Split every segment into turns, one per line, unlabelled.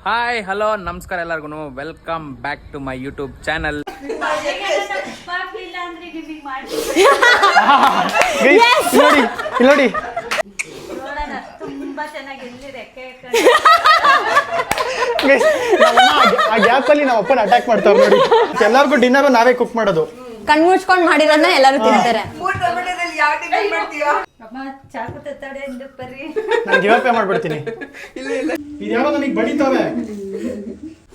Hi hello ನಮಸ್ಕಾರ ಎಲ್ಲರಿಗೂ welcome back to my YouTube channel.
ನೋಡಿ ಆ ಗ್ಯಾಪಲ್ಲಿ ನಾವು ಅಪ್ಪನ ಅಟ್ಯಾಕ್ ಮಾಡ್ತಾವ್ ನೋಡಿ. ಎಲ್ಲರಿಗೂ ಡಿನ್ನರ್ ನಾವೇ ಕುಕ್ ಮಾಡೋದು.
ಕಣ್ ಮುಚ್ಕೊಂಡ್ ಮಾಡಿರೋದನ್ನ ಎಲ್ಲರೂ ತಿಂತಾರೆ.
ನಾನು ಗಿವ್ ಪೇ ಮಾಡ್ಬಿಡ್ತೀನಿ. ಇದ್ಯಾವ ನನಗೆ ಬಡಿತಾವೆ.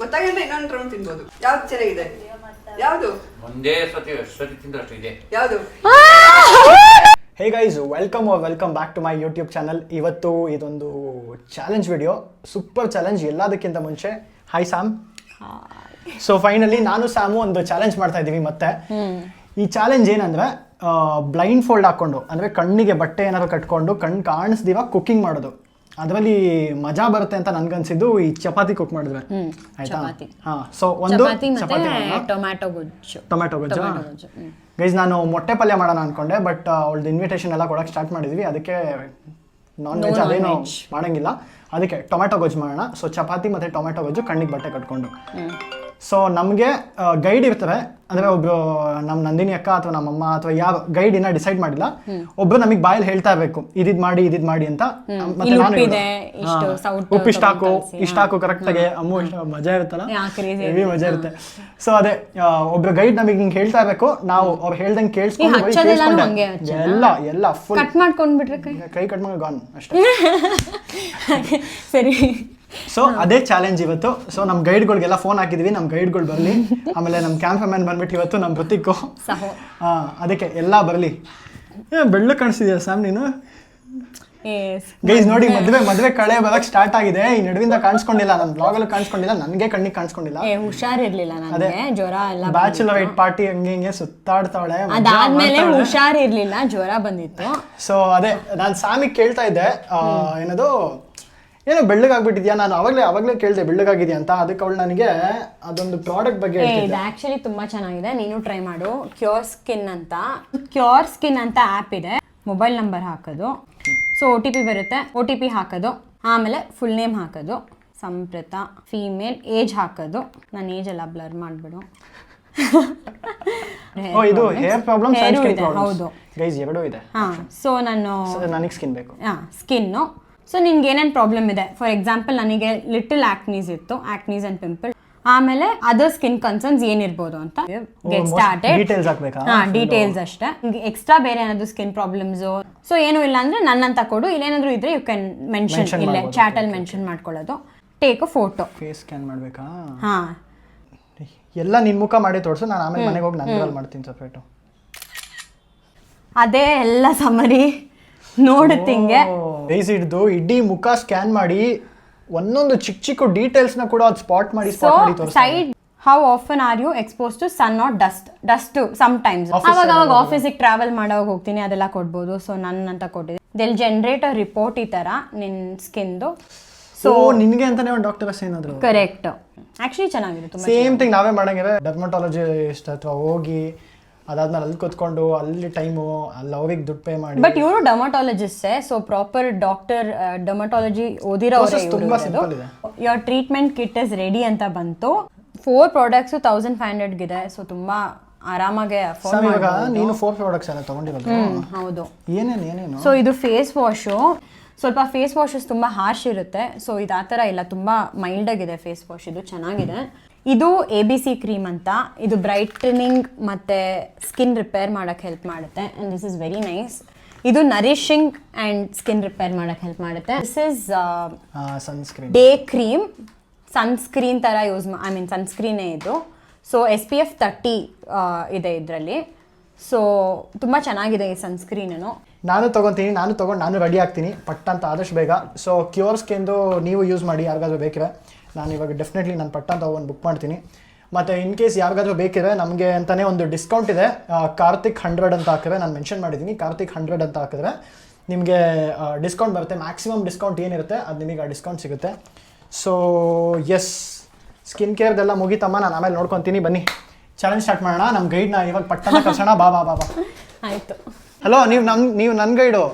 ಗೊತ್ತಾಗಿಲ್ಲ ಇನ್ನೊಂದು ರೌಂಡ್ ತಿನ್ಬೋದು. ಯಾವ್ದು ಚೆನ್ನಾಗಿದೆ? ಯಾವುದು?
ಒಂದೇ ಸತಿ ತಿಂದಷ್ಟು ಇದೆ.
ಯಾವುದು?
Hey guys, welcome back to my YouTube channel. ಇವತ್ತು ಇದೊಂದು ಚಾಲೆಂಜ್ ವಿಡಿಯೋ, ಸೂಪರ್ ಚಾಲೆಂಜ್. ಎಲ್ಲದಕ್ಕಿಂತ ಮುಂಚೆ ಹಾಯ್ ಸ್ಯಾಮ್. ಸೊ ಫೈನಲಿ ನಾನು ಸ್ಯಾಮು ಒಂದು ಚಾಲೆಂಜ್ ಮಾಡ್ತಾ ಇದ್ದೀವಿ ಮತ್ತೆ. ಈ ಚಾಲೆಂಜ್ ಏನಂದ್ರೆ ಬ್ಲೈಂಡ್ ಫೋಲ್ಡ್ ಹಾಕೊಂಡು, ಅಂದ್ರೆ ಕಣ್ಣಿಗೆ ಬಟ್ಟೆ ಏನಾದ್ರು ಕಟ್ಕೊಂಡು ಕಣ್ಣು ಕಾಣಿಸ್ದಿವ ಕುಕಿಂಗ್ ಮಾಡೋದು. ಅದರಲ್ಲಿ ಮಜಾ ಬರುತ್ತೆ ಅಂತ ನನ್ಗನ್ಸಿದ್ದು ಈ ಚಪಾತಿ ಕುಕ್ ಮಾಡಿದ್ರೆ. ಆಯ್ತಾ? ಹಾ. ಸೊ ಒಂದು
ಟೊಮ್ಯಾಟೊ
ಗೊಜ್ಜು. ಗೈಸ್, ನಾನು ಮೊಟ್ಟೆ ಪಲ್ಯ ಮಾಡೋಣ ಅನ್ಕೊಂಡೆ, ಬಟ್ ಅವಳದ್ದು ಇನ್ವಿಟೇಷನ್ ಎಲ್ಲ ಕೊಡಕ್ಕೆ ಸ್ಟಾರ್ಟ್ ಮಾಡಿದ್ವಿ. ಅದಕ್ಕೆ ನಾನ್ ವೆಜ್ ಅದೇನು ಮಾಡಂಗಿಲ್ಲ, ಅದಕ್ಕೆ ಟೊಮ್ಯಾಟೊ ಗೊಜ್ಜು ಮಾಡೋಣ. ಸೊ ಚಪಾತಿ ಮತ್ತು ಟೊಮ್ಯಾಟೊ ಗೊಜ್ಜು ಕಣ್ಣಿಗೆ ಬಟ್ಟೆ ಕಟ್ಕೊಂಡು. ಸೊ ನಮಗೆ ಗೈಡ್ ಇರ್ತಾರೆ, ಅಂದರೆ ಒಬ್ರು ನಮ್ಮ ನಂದಿನಿ ಅಕ್ಕ ಅಥವಾ ನಮ್ಮಮ್ಮ ಅಥವಾ ಯಾವ ಗೈಡ್ ಇನ್ನ ಡಿಸೈಡ್ ಮಾಡಿಲ್ಲ. ಒಬ್ರು ನಮಗೆ ಬಾಯಲ್ಲಿ ಹೇಳ್ತಾ ಇರಬೇಕು ಇದಿದ್ ಮಾಡಿ ಅಂತ. ಮತ್ತೆ ನಾನು ಉಪ್ಪು ಇಷ್ಟ ಹಾಕು ಕರೆಕ್ಟಾಗಿ. ಅಮ್ಮು ಮಜಾ ಇರುತ್ತಲ್ಲ, ಹೆವಿ ಮಜಾ ಇರುತ್ತೆ. ಸೊ ಅದೇ ಒಬ್ರು ಗೈಡ್ ನಮಗೆ ಹಿಂಗೆ ಹೇಳ್ತಾ ಇರಬೇಕು, ನಾವು ಅವ್ರು ಹೇಳ್ದಂಗೆ ಕೇಳಿಸ್ಕೊಂಡು ಎಲ್ಲ ಫುಲ್
ಕಟ್ ಮಾಡ್ಕೊಂಡ್ಬಿಟ್ರೆ
ಕೈ ಕಟ್ ಮಾಡಿ ಗಾನ್ ಅಷ್ಟೇ.
ಸರಿ.
ಸೊ ಅದೇ ಚಾಲೆಂಜ್ ಇವತ್ತು. ಸೊ ನಮ್ಮ ಗೈಡ್ಗಳಿಗೆಲ್ಲ ಫೋನ್ ಹಾಕಿದ್ವಿ, ನಮ್ಮ ಗೈಡ್ಗಳು ಬರಲಿ. ಆಮೇಲೆ ನಮ್ಮ ಕ್ಯಾಮ್ರಾಮನ್ ಬಂದ್ಬಿಟ್ಟು ಇವತ್ತು ನಮ್ಮ ವೃತ್ತಿಕ್ಕು. ಅದಕ್ಕೆ ಎಲ್ಲ ಬರಲಿ. ಬೆಳ್ಳು ಕಾಣಿಸ್ತಿದ್ಯಾ ಸ್ಯಾಮ್ ನೀನು? ಗೈಸ್ ನೋಡಿ, ಮದುವೆ ಕಳೆ ಬರಕ್ ಸ್ಟಾರ್ಟ್ ಆಗಿದೆ. ಈ ನಡುವಿಂದ ಕಾಣಿಸ್ಕೊಂಡಿಲ್ಲ, ನನ್ನ ಬ್ಲಾಗಲ್ಲೂ ಕಾಣಿಸ್ಕೊಂಡಿಲ್ಲ, ನನಗೆ ಕಣ್ಣಿಗೆ ಕಾಣಿಸ್ಕೊಂಡಿಲ್ಲ.
ಹುಷಾರಿರ್ಲಿಲ್ಲ ನನಗೆ, ಜ್ವರ ಎಲ್ಲ.
ಬ್ಯಾಚುಲರ್ ವೈಟ್ ಪಾರ್ಟಿ ಹಂಗೆ ಸುತ್ತಾಡ್ತಾವಳೆ.
ಅದಾದ್ಮೇಲೆ ಹುಷಾರಿರ್ಲಿಲ್ಲ, ಜ್ವರ ಬಂದಿತ್ತು.
ಸೊ ಅದೇ ನಾನು ಸ್ಯಾಮಿಗೆ ಕೇಳ್ತಾ ಇದ್ದೆ, ಏನದು ಏನೋ ಬೆಳ್ಳಗಾಗ್ಬಿಟ್ಟಿದ್ಯಾ, ನಾನು ಅವಾಗಲೇ ಕೇಳಿದೆ ಬೆಳ್ಳಗಾಗಿದ್ಯಾ ಅಂತ. ಅದಕ್ಕೆ ಅವಳು ನನಗೆ ಅದೊಂದು ಪ್ರಾಡಕ್ಟ್ ಬಗ್ಗೆ
ಇದು ಆಕ್ಚುಲಿ ತುಂಬಾ ಚೆನ್ನಾಗಿದೆ, ನೀನು ಟ್ರೈ ಮಾಡು. ಕ್ಯೂರ್ ಸ್ಕಿನ್ ಅಂತ ಆ್ಯಪ್ ಇದೆ. ಮೊಬೈಲ್ ನಂಬರ್ ಹಾಕೋದು, ಸೊ OTP ಬರುತ್ತೆ, OTP ಹಾಕೋದು, ಆಮೇಲೆ ಫುಲ್ ನೇಮ್ ಹಾಕೋದು, ಸಂಪ್ರತ ಫೀಮೇಲ್, ಏಜ್ ಹಾಕೋದು. ನನ್ನ ಏಜ್ ಎಲ್ಲ ಬ್ಲರ್ ಮಾಡಿಬಿಡು.
ಇದು ಹೇರ್ ಪ್ರಾಬ್ಲಮ್,
ಹೌದು
ಗೈಸ್, ಎರಡೂ ಇದೆ.
ಸೊ
ನನಗೆ ಸ್ಕಿನ್ ಬೇಕು.
ಸ್ಕಿನ್ನು. ಸೊ ನಿನ್ಗೆ ಏನೇನು ಪ್ರಾಬ್ಲಮ್ ಇದೆ, ಫಾರ್ ಎಕ್ಸಾಂಪಲ್ ನನಗೆ ಲಿಟಲ್ ಆಕ್ನೀಸ್ ಇತ್ತು, ಆಕ್ನೀಸ್ ಅಂಡ್ ಪಿಂಪಲ್. ಆಮೇಲೆ ಸ್ಕಿನ್ ಕನ್ಸರ್ನ್ಸ್ ಏನಿರ್ಬೋದು ಅಂತ ಗೆಟ್ ಸ್ಟಾರ್ಟೆಡ್. ಡೀಟೇಲ್ಸ್ ಅಷ್ಟೇ. ಎಕ್ಸ್ಟ್ರಾ ಬೇರೆ ಏನಾದ್ರು ಸ್ಕಿನ್ ಪ್ರಾಬ್ಲಮ್ಸು ಸೊ ಏನು ಇಲ್ಲ ಅಂದ್ರೆ ನನ್ನಂತ ಕೊಡು, ಇಲ್ಲೇನಾದ್ರು ಇದ್ರೆ ಯು ಕ್ಯಾನ್ ಮೆನ್ಷನ್, ಇಲ್ಲೇ ಚಾಟಲ್ಲಿ ಮೆನ್ಷನ್ ಮಾಡ್ಕೊಳ್ಳೋದು. Take a photo.
Face scan ಮಾಡ್ಬೇಕಾ?
ಹಾ,
ಎಲ್ಲ ನಿನ್ ಮುಖ ಮಾಡಿ ತೋರಿಸು, ನಾನು ಆಮೇಲೆ ಮನೆಗೆ ಹೋಗಿ ನಂತರ ಮಾಡ್ತೀನಿ ಸಪ್ರೇಟು.
ಅದೇ ಎಲ್ಲ ಸಮರಿ ನೋಡುತ್ತಿಂಗೆ
ಗೈಸ್, ಹಿಡಿದು ಇಡೀ ಮುಖ ಸ್ಕ್ಯಾನ್ ಮಾಡಿ ಒಂದೊಂದು ಚಿಕ್ಕ ಡೀಟೇಲ್ಸ್ ನ ಕೂಡ ಅದು ಸ್ಪಾಟ್ ಮಾಡಿ
side. How often are you expose to sun or dust sometimes. ಅವಾಗ ಆಫೀಸಿಗೆ ಟ್ರಾವೆಲ್ ಮಾಡೋವಾಗ ಹೋಗ್ತೀನಿ, ಅದೆಲ್ಲ ಕೊಡ್ಬೋದು. ಸೊ ನನ್ನಂತ ಕೊಟ್ಟಿದೆ, ದೆಲ್ ಜನರೇಟ್ ಅ ರಿಪೋರ್ಟ್ ಈ ತರ ನಿನ್ ಸ್ಕಿನ್ದು.
ಸೊ ನಿನ್ಗೆ ಅಂತಾನೆ ಒಂದು ಡಾಕ್ಟರ್ ಏನಾದ್ರು?
ಕರೆಕ್ಟ್. ಆಕ್ಚುಲಿ ಚೆನ್ನಾಗಿದೆ, ತುಂಬಾ
ಸೇಮ್ ಥಿಂಗ್ ನಾವೇ ಮಾಡಂಗಿದ್ರೆ ಡರ್ಮಟಾಲಜಿಸ್ಟ್ ಅಥವಾ ಹೋಗಿ ಅದಾದ್ಮೇಲೆ ಅಲ್ಲಿ ಕೂತ್ಕೊಂಡು ಅಲ್ಲಿ ಟೈಮು ಅಲ್ಲಿ ಅವ್ರಿಗೆ ದುಡ್ಡು ಪೇ ಮಾಡಿ.
ಬಟ್ ಇವರು ಡರ್ಮಟಾಲಜಿಸ್ಟೇ, ಸೊ ಪ್ರಾಪರ್ ಡಾಕ್ಟರ್ ಡರ್ಮಟಾಲಜಿ ಓದಿರೋರೇ.
ತುಂಬಾ ಸಿಂಪಲ್ ಇದೆ.
Your treatment kit is ready ಅಂತ ಬಂತು. 4 ಪ್ರಾಡಕ್ಟ್ಸ್ 1500 ಇದೆ. ಸೊ ತುಂಬಾ ಆರಾಮಾಗಿ ಅಫೋರ್ಡ್ ಮಾಡಬಹುದು.
ನೀನು 4 ಪ್ರಾಡಕ್ಟ್ಸ್ ಎಲ್ಲ ತಗೊಂಡಿರೋದು?
ಹೌದು.
ಏನೇನು?
ಸೊ ಇದು ಫೇಸ್ ವಾಶು. ಸ್ವಲ್ಪ ಫೇಸ್ ವಾಶಸ್ ತುಂಬ ಹಾರ್ಶ್ ಇರುತ್ತೆ. ಸೊ ಇದು ಆ ಥರ ಇಲ್ಲ, ತುಂಬ ಮೈಲ್ಡ್ ಆಗಿದೆ ಫೇಸ್ ವಾಶ್. ಇದು ಚೆನ್ನಾಗಿದೆ. ಇದು ABC ಕ್ರೀಮ್ ಅಂತ. ಇದು ಬ್ರೈಟನಿಂಗ್ ಮತ್ತು ಸ್ಕಿನ್ ರಿಪೇರ್ ಮಾಡೋಕ್ಕೆ ಹೆಲ್ಪ್ ಮಾಡುತ್ತೆ. And this is very nice. ಇದು ನರಿಶಿಂಗ್ ಆ್ಯಂಡ್ ಸ್ಕಿನ್ ರಿಪೇರ್ ಮಾಡೋಕ್ಕೆ ಹೆಲ್ಪ್ ಮಾಡುತ್ತೆ. This is
sunscreen
day cream. Sunscreen ಥರ ಸನ್ಸ್ಕ್ರೀನೇ ಇದು. ಸೊ SPF 30 ಇದೆ ಇದರಲ್ಲಿ. ಸೊ ತುಂಬ ಚೆನ್ನಾಗಿದೆ ಈ ಸನ್ಸ್ಕ್ರೀನು.
ನಾನು ತೊಗೊತೀನಿ, ನಾನು ರೆಡಿ ಆಗ್ತೀನಿ ಪಟ್ಟ ಅಂತ ಆದಷ್ಟು ಬೇಗ. ಸೊ ಕ್ಯೂರ್ ಸ್ಕಿನ್ದು ನೀವು ಯೂಸ್ ಮಾಡಿ, ಯಾರಿಗಾದ್ರೂ ಬೇಕಿದ್ರೆ. ನಾನು ಇವಾಗ ಡೆಫಿನೆಟ್ಲಿ ನಾನು ಪಟ್ಟ ಅಂತ ಒಂದು ಬುಕ್ ಮಾಡ್ತೀನಿ. ಮತ್ತು ಇನ್ ಕೇಸ್ ಯಾರಿಗಾದ್ರೂ ಬೇಕಿದ್ರೆ ನಮಗೆ ಅಂತಲೇ ಒಂದು ಡಿಸ್ಕೌಂಟ್ ಇದೆ. ಕಾರ್ತಿಕ್ 100 ಅಂತ ಹಾಕಿದ್ರೆ, ನಾನು ಮೆನ್ಷನ್ ಮಾಡಿದ್ದೀನಿ, ಕಾರ್ತಿಕ್ 100 ಅಂತ ಹಾಕಿದ್ರೆ ನಿಮಗೆ ಡಿಸ್ಕೌಂಟ್ ಬರುತ್ತೆ. ಮ್ಯಾಕ್ಸಿಮಮ್ ಡಿಸ್ಕೌಂಟ್ ಏನಿರುತ್ತೆ ಅದು ನಿಮಗೆ ಆ ಡಿಸ್ಕೌಂಟ್ ಸಿಗುತ್ತೆ. ಸೊ ಎಸ್, ಸ್ಕಿನ್ ಕೇರ್ದೆಲ್ಲ ಮುಗಿತಮ್ಮ, ನಾನು ಆಮೇಲೆ ನೋಡ್ಕೊತೀನಿ. ಬನ್ನಿ ಚಾಲೆಂಜ್ ಸ್ಟಾರ್ಟ್ ಮಾಡೋಣ. ನಮ್ಮ ಗೈಡ್ನ ಇವಾಗ ಪಟ್ಟಣ ಕರ್ಸೋಣ. ಬಾ.
ಆಯಿತು.
ಹಲೋ, ನೀವು ನನ್ನ ಗೈಡು.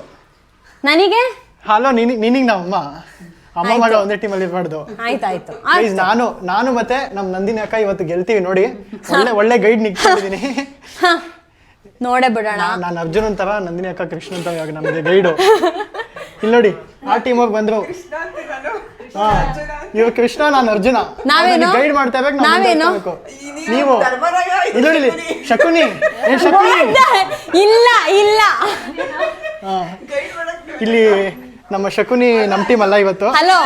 ನನಗೆ
ಹಲೋ, ನಿನಗೆ ನಮ್ಮಮ್ಮ. ಅಮ್ಮ ಮಗ ಒಂದೇ ಟೀಮಲ್ಲಿ ಇರಬಾರ್ದು.
ಆಯ್ತಾಯ್ತು.
ಗೈಸ್ ನಾನು ಮತ್ತೆ ನಮ್ಮ ನಂದಿನಿ ಅಕ್ಕ ಇವತ್ತು ಗೆಲ್ತೀವಿ ನೋಡಿ. ಒಳ್ಳೆ ಗೈಡ್ ನಿಂತ್ಕೊಂಡಿದ್ದೀನಿ.
ನೋಡೇ ಬಿಡೋಣ.
ನಾನು ಅರ್ಜುನ್ ಅಂತಾರ, ನಂದಿನಿ ಅಕ್ಕ ಕೃಷ್ಣ ಅಂತ ಇವಾಗ ನಮಗೆ ಗೈಡು. ಇಲ್ಲಿ ನೋಡಿ ಆ ಟೀಮ್ ಹೋಗಿ ಬಂದ್ರು. ಇವ್ರು ಕೃಷ್ಣ, ನಾನು ಅರ್ಜುನ. ಗೈಡ್ ಮಾಡ್ತಾ ಇರ್ಬೇಕು. ನೀವು ಇಲ್ಲಿ ಶಕುನಿ
ಇಲ್ಲ
ಇಲ್ಲಿ ನಮ್ಮ ಶಕುನಿ ನಮ್ಮ ಟೀಮ್ ಅಲ್ಲ ಇವತ್ತು.
ಹಲೋ,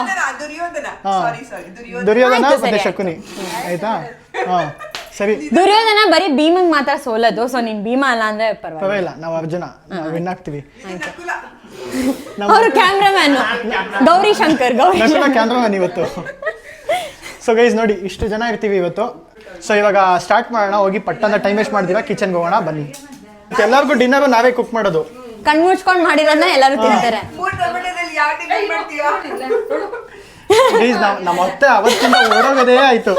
ದುರ್ಯೋಧನ ಮತ್ತೆ ಶಕುನಿ. ಆಯ್ತಾ? ಸರಿ.
ದುರ್ಯೋಧನ ಬರೀ ಭೀಮಂಗ್ ಮಾತ್ರ ಸೋಲೋದು. ಸೊ ನೀನ್ ಭೀಮ ಅಲ್ಲ ಅಂದ್ರೆ
ಪರವಾಗಿಲ್ಲ, ನಾವು ಅರ್ಜುನ, ನಾವು ವಿನ್ ಆಗ್ತೀವಿ.
ಅವರು ಕ್ಯಾಮ್ರಾಮ್ಯಾನ್ ಗೌರಿ ಶಂಕರ್
ಕ್ಯಾಮ್ರಾಮ್ಯಾನ್ ಇವತ್ತು. ಸೊ ಗೈಸ್ ನೋಡಿ, ಇಷ್ಟು ಜನ ಇರ್ತೀವಿ ಇವತ್ತು. ಸೊ ಇವಾಗ ಸ್ಟಾರ್ಟ್ ಮಾಡೋಣ. ಹೋಗಿ ಪಟ್ಟಂತ ಟೈಮ್ ವೇಸ್ಟ್ ಮಾಡ್ತೀರಾ, ಕಿಚನ್ಗೆ ಹೋಗೋಣ ಬನ್ನಿ. ಎಲ್ಲರಿಗೂ ಡಿನ್ನರ್ ನಾವೇ ಕುಕ್ ಮಾಡೋದು.
ಕಣ್ ಮುಚ್ಕೊಂಡು ಮಾಡಿರೋದನ್ನ ಎಲ್ಲರೂ ತಿಂತಾರೆ.
ನಮ್ಮ ಅತ್ತೆ ಅವತ್ತಿಂದ ಓಡೋಗೋದೇ ಆಯ್ತು.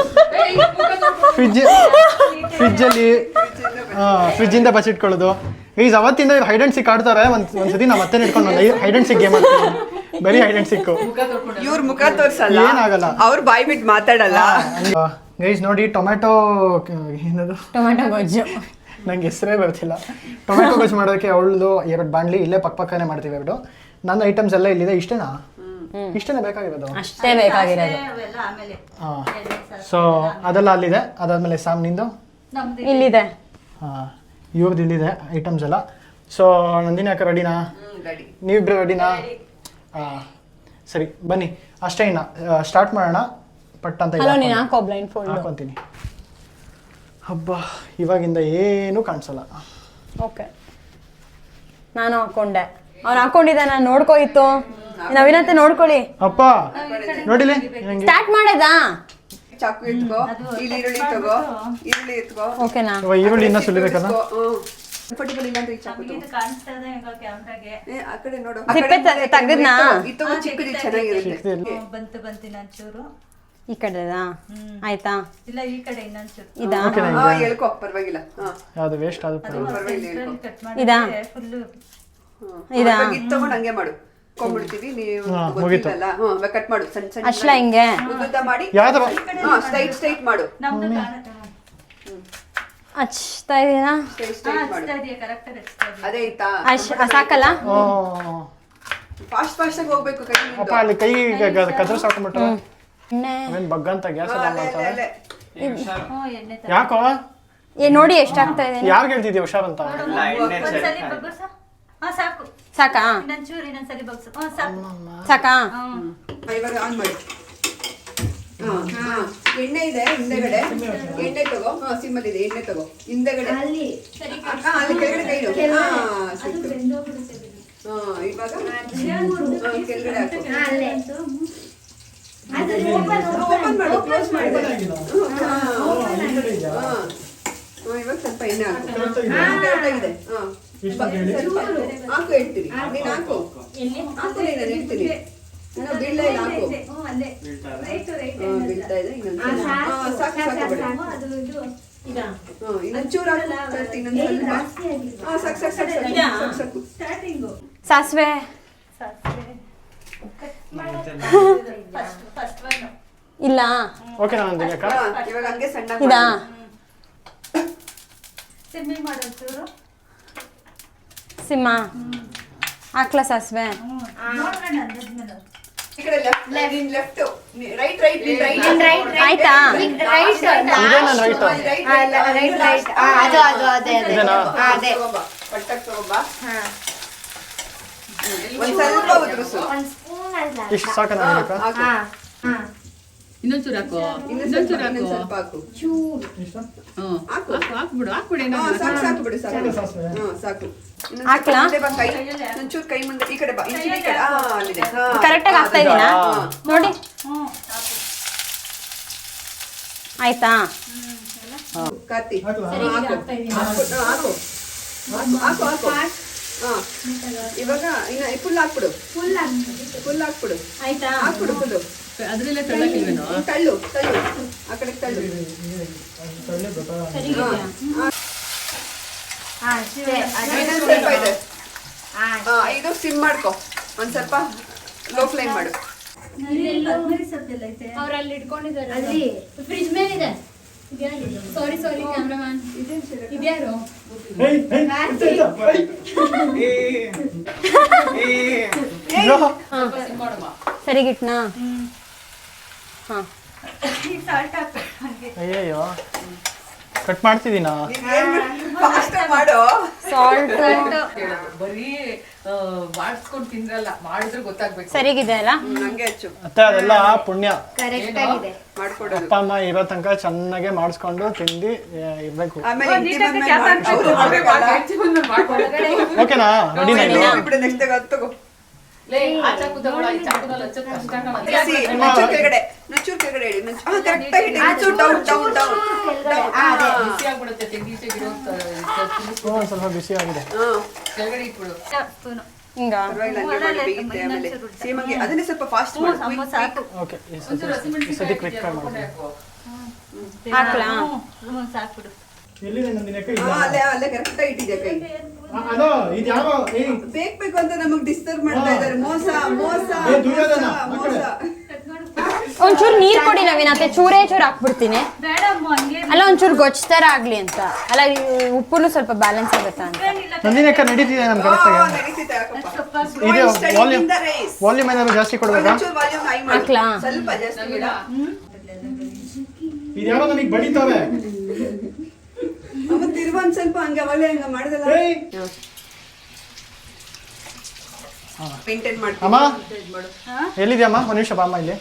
ಫ್ರಿಜ್ಜಿಂದ ಬಚ್ಚಿಟ್ಕೊಳ್ಳೋದು. ಈಸ್ ಅವತ್ತಿಂದ ಹೈಡ್ ಅಂಡ್ ಸಿಕ್ ಆಡ್ತಾರೆ. ಒಂದ್ಸತಿ ನಮ್ಮ ಅತ್ತೆ ಇಟ್ಕೊಂಡು ಹೈಡ್ ಅಂಡ್ ಸಿಕ್ ಗೇಮ್ ಆಡ್ತೀವಿ. ಬರೀ ಹೈಡ್ ಅಂಡ್ ಸಿಕ್.
ಇವ್ರ ಮುಖ ತೋರ್ಸಲ್ಲ,
ಏನಾಗಲ್ಲ.
ಅವ್ರು ಬಾಯ್ ಬಿಟ್ಟು ಮಾತಾಡಲ್ಲ.
ಗೈಸ್ ನೋಡಿ, ಟೊಮ್ಯಾಟೊ
ಗೊಜ್ಜು.
ನಂಗೆ ಹೆಸರೇ ಬರ್ತಿಲ್ಲ. ಟೊಮ್ಯಾಟೊ ಗೊಜ್ಜು ಮಾಡೋದಕ್ಕೆ ಅವಳದು 2 ಬಾಣಲಿ ಇಲ್ಲೇ ಪಕ್ಕನೇ ಮಾಡ್ತೀವಿ. ಎರಡು ನನ್ನ ಐಟಮ್ಸ್ ಎಲ್ಲ ಇಲ್ಲಿದೆ. ಇಷ್ಟೇನೆ ಬೇಕಾಗಿರೋದು.
ಅಷ್ಟೇ ಬೇಕಾಗಿರೋದು.
ಸೊ ಅದೆಲ್ಲ ಅಲ್ಲಿದೆ. ಅದಾದ್ಮೇಲೆ ಸಾಮ್ ನಿಂದು
ಇಲ್ಲಿದೆ.
ಇವ್ರದ್ದು ಇಲ್ಲಿದೆ ಐಟಮ್ಸ್ ಎಲ್ಲ. ಸೊ ನಂದಿನಿ ಅಕ್ಕ ರೆಡಿನಾ? ನೀವಿಬ್ರು ರೆಡಿನಾ? ಸರಿ ಬನ್ನಿ. ಅಷ್ಟೇ, ಇನ್ನ ಸ್ಟಾರ್ಟ್ ಮಾಡೋಣ. ಪಟ್ ಅಂತ ಹಾಕೊಂತೀನಿ. ಹಬ್ಬ, ಇವಾಗಿಂದ ಏನೂ ಕಾಣಿಸಲ್ಲ.
ಓಕೆ, ನಾನು ಹಾಕೊಂಡೆ. ಅವ್ನು ಹಾಕೊಂಡಿದ್ದ, ನಾನು ನೋಡ್ಕೋಯಿತ್ತು. ನವೀನಂತೆ ನೋಡ್ಕೊಳ್ಳಿ.
ಅಪ್ಪ ನೋಡಿಲಿ
ಸ್ಟಾರ್ಟ್ ಮಾಡದಾ?
ಚಾಕು ಎತ್ಕೋ, ಇಲ್ಲಿ ಈರುಳ್ಳಿ ತಗೋ, ಈರುಳ್ಳಿ ಎತ್ಕೋ.
ಓಕೆನಾ?
ಈರುಳ್ಳಿ ಇನ್ನ ಸುಲಿಬೇಕಲ್ಲ.
ಕಂಫರ್ಟಬಲ್ ಇಲ್ಲ ಅಂದ್ರೆ ಈ ಚಾಕು ತಗೋ. ಆ ಕಡೆ ನೋಡು.
ಸಿಪ್ಪೆ ತೆಗೆದ್ನಾ?
ಇದು ಚಿಕ್ಕದು ಚೆನ್ನಾಗಿರುತ್ತೆ.
ಬಂತು ಇನ್ನೊಂಚೂರು.
ಈ ಕಡೆದಾ? ಆಯ್ತಾ?
ಇಲ್ಲ, ಈ ಕಡೆ ಇನ್ನೊಂಚೂರು.
ಇದಾ?
ಹೇಳ್ಕೊ, ಪರವಾಗಿಲ್ಲ.
ಯಾವ್ದು ವೇಸ್ಟ್ ಆದ್ರೂ
ಇದಾ? ಇದಾ?
ತಗೊಂಡು ಹಂಗೆ ಮಾಡು. ಕೊಂಡ್ಬಿಡ್ತೀವಿ. ನೀವು ಗೊತ್ತಿಲ್ಲ, ಕಟ್ ಮಾಡು. ಸಣ್ಣ ಸಣ್ಣ
ಅಷ್ಟಲ ಹಿಂಗೆ
ಉದ್ದ ಮಾಡಿ. ಸ್ಟ್ರೈಟ್ ಮಾಡು.
ಹಚ್ತಾ ಇದೀನಾ?
ಅದೇ ಆಯ್ತಾ?
ಸಾಕಲ್ಲ?
ಫಾಸ್ಟ್ ಆಗಿ ಹೋಗ್ಬೇಕು.
ಅಪ್ಪ ಅಲ್ಲಿ ಕೈ ಕದ್ರ ಸಾಕೊಂಡ್ಬಿಟ್ಟು ಬಗ್ಗಂತ ಗ್ಯಾಸ್ ಎಲ್ಲ ಮಾಡ್ತಾರೆ. ಯಾಕೋ
ನೋಡಿ ಎಷ್ಟಾಗ್ತಾ ಇದೆ.
ಯಾರು ಹೇಳ್ತಿದ್ಯಾ ಹುಷಾರಂತ?
ಸಾಕಾ? ಸಾಕಾ?
ಇವಾಗ ಆನ್ ಮಾಡಿ. ಎಣ್ಣೆ ಇದೆ ಹಿಂದೆಗಡೆ. ಎಣ್ಣೆ ತಗೋ. ಸಿಮ್ಮಲ್ಲಿ ಇದೆ, ಎಣ್ಣೆ ತಗೋ. ಹಿಂದೆಗಡೆ ಅಲ್ಲಿ ಕೆಳಗಡೆ ಕೈ ಇಡು. ಇವಾಗ ಕೆಳಗಡೆ ಹಾಕು. ಓಪನ್ ಮಾಡು, ಕ್ಲೋಸ್ ಮಾಡಿ. ಇವಾಗ ಸ್ವಲ್ಪ ಎಣ್ಣೆ ಹಾಕು. ಕರೆಕ್ಟಾಗಿದೆ. ಹಾಕು, ಹೇಳ್ತೀನಿ. ನೀನು ಹಾಕು. ಹಾಕು, ನಾನು ಹೇಳ್ತೀನಿ. ಬೀಳ್ತಾ ಇಲ್ಲ, ಹಾಕು. ಬೀಳ್ತಾ ಇದೆ. ಸಾಕು ಬಿಡಿ. ಇನ್ನೊಂಚೂರು ಹಾಕು. ಸಾಕು.
ಸಾಸಿವೆ ಇಲ್ಲ.
ಓಕೆ, ನಾನು
ಇವಾಗ ಹಂಗೆ ಸಣ್ಣ
ಇದಾ? ಸಿಮ್ಮ ಹಾಕ್ಲಾ ಸಾಸಿವೆ? ಆಯ್ತಾ?
ಇಷ್ಟು ಸಾಕ?
ಇನ್ನೊಂಚೂರು ಹಾಕು.
ಸ್ವಲ್ಪ ಹಾಕು.
ಹಾಕ್ಬಿಡು.
ಸಾಕು.
ಹಾಕ್ಲಾ?
ಒಂಚೂರು ಕೈ ಮುಂದೆ ಈ ಕಡೆ ಬಾ.
ಕರೆಕ್ಟಾಗಿ ಆಗ್ತಾ ಇದೀನಾ ನೋಡಿ? ಆಯ್ತಾ?
ಕಾರ್ತಿ ಹಾಕು. ಇವಾಗ ಇನ್ನ ಫುಲ್ ಹಾಕ್ಬಿಡು. ಫುಲ್ ಹಾಕ್ಬಿಡು.
ಆಯ್ತಾ?
ಹಾಕ್ಬಿಡು ಫುಲ್.
ಅದ್ರಲ್ಲೇ ತಳ್ಳಕ್ಕಿಲ್ವೇನೋ?
ತಳ್ಳು ಆ ಕಡೆ ತಳ್ಳು. ಸ್ವಲ್ಪ ಇದೆ. ಇದು ಸಿಮ್ ಮಾಡ್ಕೊ. ಒಂದ್ ಸ್ವಲ್ಪ ಲೋ ಫ್ಲೇಮ್ ಮಾಡು.
ಅವ್ರಲ್ಲಿ ಇಟ್ಕೊಂಡಿದ್ದಾರೆ ಅಲ್ಲಿ ಫ್ರಿಜ್ ಮೇಲೆ ಇದೆ. ಸಾರಿ ಕ್ಯಾಮ್ರಾಮನ್. ಇದ್ಯಾರು?
ಸರಿಗಿಟ್ನಾ? ಹಾ
ಅಯ್ಯಯ್ಯೋ ಕಟ್ ಮಾಡ್ತಿದ್ದೀನಾ?
ಫಾಸ್ಟ್ ಮಾಡೋ.
ಸಾಲ್ಟ್
ಬರೀ ಮಾಡಿಸ್ಕೊಂಡು ತಿಂದ್ರಲ್ಲ, ಮಾಡಿದ್ರೆ ಗೊತ್ತಾಗ್ಬೇಕು.
ಸರಿಗಿದೆ ಅಲ್ಲ?
ನಂಗೆ ಹೆಚ್ಚು
ಅತ್ತೆ ಅದೆಲ್ಲ ಪುಣ್ಯ.
ಕರೆಕ್ಟ್ ಆಗಿದೆ.
ಮಾಡ್ಕೊಡೋದು.
ಅಪ್ಪ ಅಮ್ಮ ಇರೋ ತನಕ ಚೆನ್ನಾಗೆ ಮಾಡಿಸ್ಕೊಂಡು ತಿಂದು ಇರ್ಬೇಕು.
ಆಮೇಲೆ ಇಂಟಿ ಬಂದ್ಮೇಲೆ ಮಾಡ್ಕೊಡು.
ಓಕೆನಾ? ರೆಡಿನಾ ಇದು?
ಬಿಡು, next ಗೆ ಅದು ತಗೋ.
ಲೇ, ಆ ಚಾಕುದಗಳ ಈ ಚಾಕುದಲ್ಲಿ ಹಚ್ಚೋದು ಕಷ್ಟ ಕಣೋ.
ಬಿಸಿ, ಒಂಚೂರು ಕೆಳಗಡೆ ಇಡಿ. ಕರೆಕ್ಟ್ ಆಗಿ ಇಡಿ. ಒಂಚೂರು ಡೌನ್.
ಬಿಸಿ ಆಗ್ಬಿಡುತ್ತೆ, ತೆಂಗೀಚೆಗಿರೋ
ಒಂದು ಸ್ವಲ್ಪ ಬಿಸಿ ಆಗಿದೆ.
ಕೆಳಗಡೆ ಇಟ್ಬಿಡು.
ಹಿಂಗ
ಪರವಾಗಿಲ್ಲ, ಹಂಗೆ ಮಾಡಿ ಬೇಯುತ್ತೆ. ಆಮೇಲೆ ಸೇಮ್ ಹಂಗೆ ಅದನ್ನೇ ಸ್ವಲ್ಪ ಫಾಸ್ಟ್ ಮಾಡು.
ಓಕೆ ಈ ಸತಿ ಕ್ವಿಕ್ ಫ್ರೈ ಮಾಡಿ.
ಹಾಕ್ಲಾ?
ಸಾಕ್ಬಿಡು.
ಎಲ್ಲಿದೆ ನಂದಿನಿ ಅಕ್ಕ?
ಅಲ್ಲೇ ಕರೆಕ್ಟ್ ಆಗಿ ಇಟ್ಟಿದ್ಯಾ ಕೈ.
ಅದು ಇದು ಯಾವ
ಬೇಕು ಅಂತ ನಮಗ್ ಡಿಸ್ಟರ್ಬ್ ಮಾಡ್ತಾ ಇದ್ದಾರೆ. ಮೋಸ
ಒಂಚೂರು ನೀರ್ ಕೊಡಿ ನವೀನತ್ತೆ, ಚೂರೇ ಚೂರು ಹಾಕ್ಬಿಡ್ತೀನಿ. ಅಲ್ಲ ಒಂಚೂರು ಗೊಜ್ಜ ತರ ಆಗ್ಲಿ ಅಂತ. ಅಲ್ಲ ಉಪ್ಪುನು ಸ್ವಲ್ಪ ಬ್ಯಾಲೆನ್ಸ್ ಆಗುತ್ತಾ ಅಂತ.
ನಂದಿನಿ ಅಕ್ಕ ನಡೀತಿದೆ ನಮ್ ಕರೆಕ್ಟಾಗಿ.
ನಡೀತಿದೆ ಯಾಕಪ್ಪ.
ಇದು ವಾಲ್ಯೂಮ್ ಏನಾದ್ರು ಜಾಸ್ತಿ ಕೊಡ್ಬೇಕಾ?
ಹಾಕ್ಲಾ?
ಸ್ವಲ್ಪ ಜಾಸ್ತಿ ಬಿಡ.
ಇದು ಯಾರೋ ನನಗೆ ಬಡಿತಾವೆ.
ಅವತ್ತು ಇರುವಂತ ಸ್ವಲ್ಪ ಹಂಗೆ ಅವಾಗಲೇ ಹಂಗ ಮಾಡಿದಲ್ಲ. ಮೇಂಟೈನ್ ಮಾಡ್ತೀನಿ.
ಅಮ್ಮ ಎಲ್ಲಿದ್ಯಮ್ಮ? ಒಂದ್ ನಿಮಿಷ ಬಾಮ್ಮ ಇಲ್ಲಿ.